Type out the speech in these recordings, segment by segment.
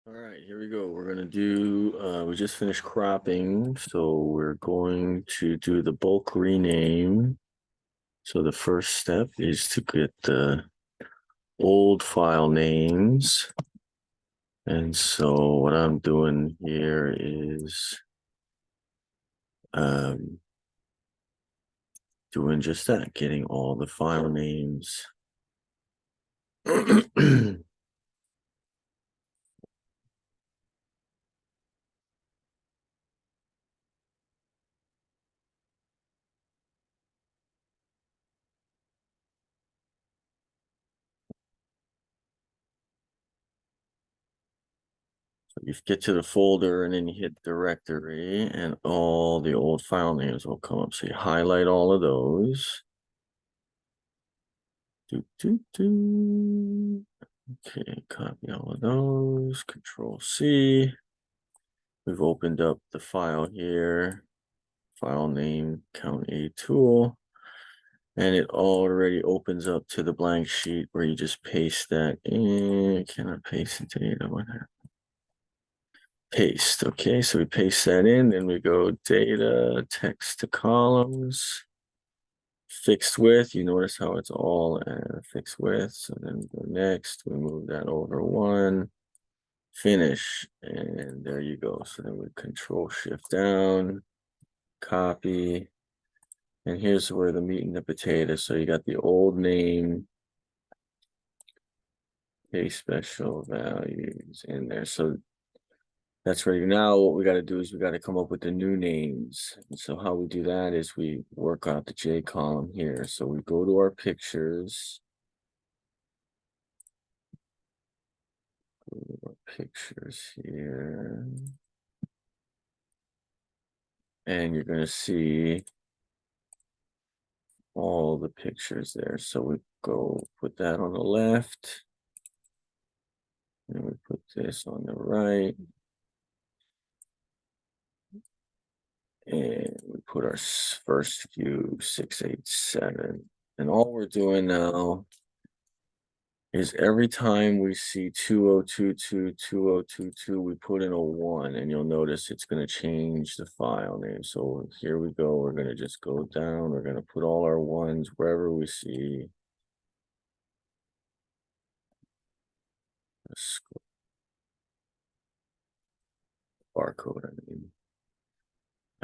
All right, here we go. We're gonna do, we just finished cropping, so we're going to do the bulk rename. So the first step is to get the old file names. And so what I'm doing here is doing just that, getting all the file names. So you get to the folder and then you hit directory and all the old file names will come up. So you highlight all of those. Okay, copy all of those, Control C. We've opened up the file here, file name, count A tool. And it already opens up to the blank sheet where you just paste that in. Can I paste it data? What happened? Paste. Okay, so we paste that in, then we go data, text to columns, fixed width. You notice how it's all fixed width. So then we go next, we move that over one, finish, and there you go. So then we Control Shift down, copy, and here's where the meat and the potatoes. So you got the old name, a special values in there. So that's ready. Now what we got to do is we got to come up with the new names. And so how we do that is we work out the J column here. So we go to our pictures. Go to our pictures here. And you're going to see all the pictures there. So we go put that on the left. And we put this on the right. And we put our first few 687. And all we're doing now is every time we see 2022, 2022, we put in a 1, and you'll notice it's going to change the file name. So here we go. We're going to just go down. We're going to put all our 1s wherever we see a barcode.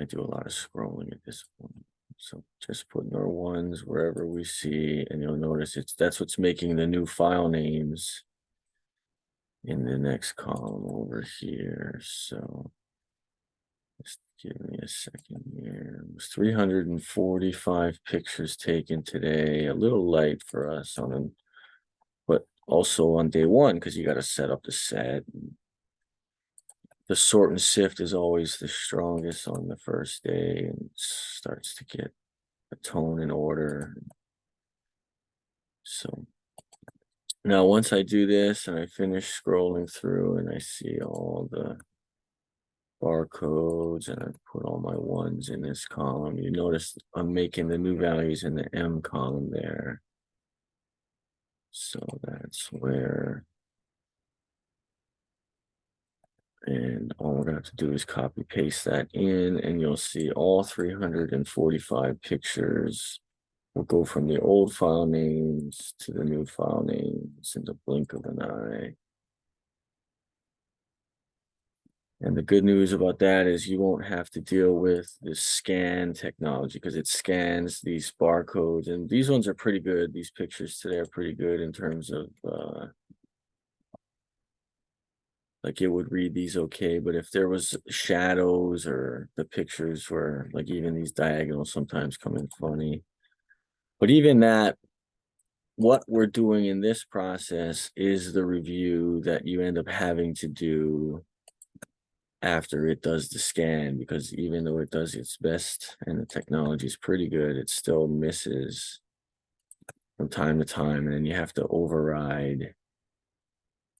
I do a lot of scrolling at this point. So just putting our 1s wherever we see, and you'll notice that's what's making the new file names in the next column over here. So just give me a second here. It was 345 pictures taken today. A little light for us but also on day one, because you got to set up the set. The sort and sift is always the strongest on the first day and starts to get a tone and order. So now once I do this and I finish scrolling through and I see all the barcodes and I put all my 1s in this column, you notice I'm making the new values in the M column there. So that's where, and all we're going to have to do is copy paste that in, and you'll see all 345 pictures will go from the old file names to the new file names in the blink of an eye. And the good news about that is you won't have to deal with this scan technology because it scans these barcodes, and these ones are pretty good. These pictures today are pretty good in terms of like it would read these okay, but if there was shadows or the pictures were like even these diagonals sometimes come in funny. But even that, what we're doing in this process is the review that you end up having to do after it does the scan, because even though it does its best and the technology is pretty good, it still misses from time to time, and then you have to override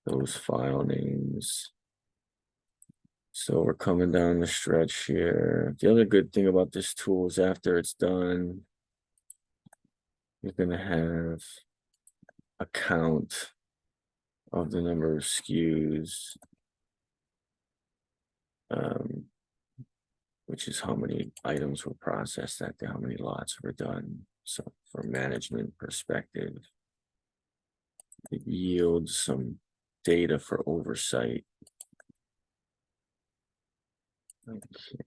those file names. So we're coming down the stretch here. The other good thing about this tool is after it's done, you're going to have a count of the number of SKUs which is how many items were processed that day, how many lots were done. So from management perspective, it yields some data for oversight. Okay.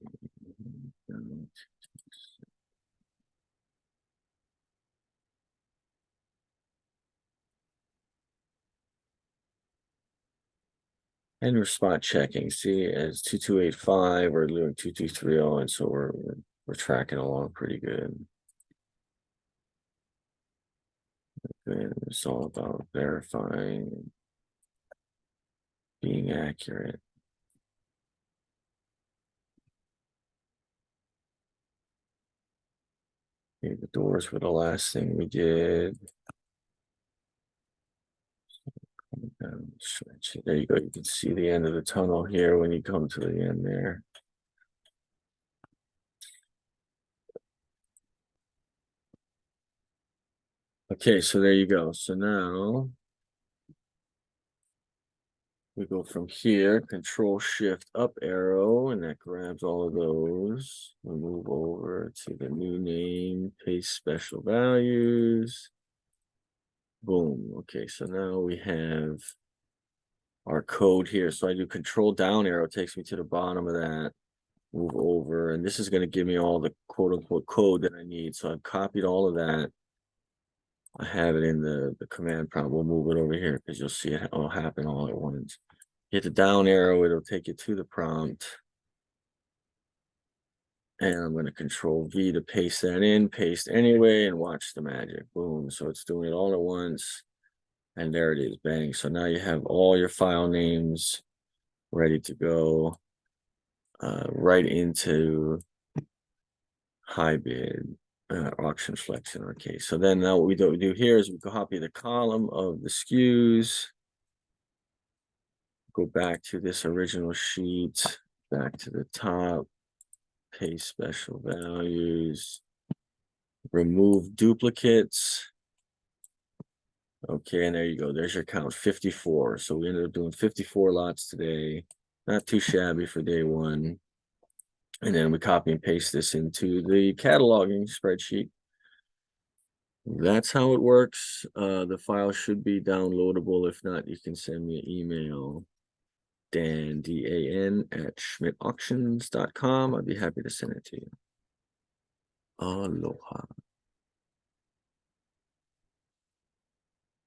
And we're spot checking. See, as 2285, we're doing 2230, and so we're tracking along pretty good. And it's all about verifying, being accurate. Okay, the doors were the last thing we did. There you go. You can see the end of the tunnel here when you come to the end there. Okay, so there you go. So now we go from here, Control Shift up arrow, and that grabs all of those. We move over to the new name, paste special values. Boom. Okay, so now we have our code here. So I do Control down arrow, takes me to the bottom of that. Move over, and this is going to give me all the quote unquote code that I need. So I've copied all of that. I have it in the command prompt. We'll move it over here because you'll see it all happen all at once. Hit the down arrow, it'll take you to the prompt. And I'm going to Control V to paste that in, paste anyway, and watch the magic. Boom. So it's doing it all at once. And there it is. Bang. So now you have all your file names ready to go right into HiBid. Auction Flex in our case. So then now what we do here is we copy the column of the SKUs, go back to this original sheet, back to the top, paste special values, remove duplicates. Okay, and there you go. There's your count, 54. So we ended up doing 54 lots today. Not too shabby for day one. And then we copy and paste this into the cataloging spreadsheet. That's how it works. The file should be downloadable. If not, you can send me an email, Dan, D-A-N, at schmidtauctions.com. I'd be happy to send it to you. Aloha.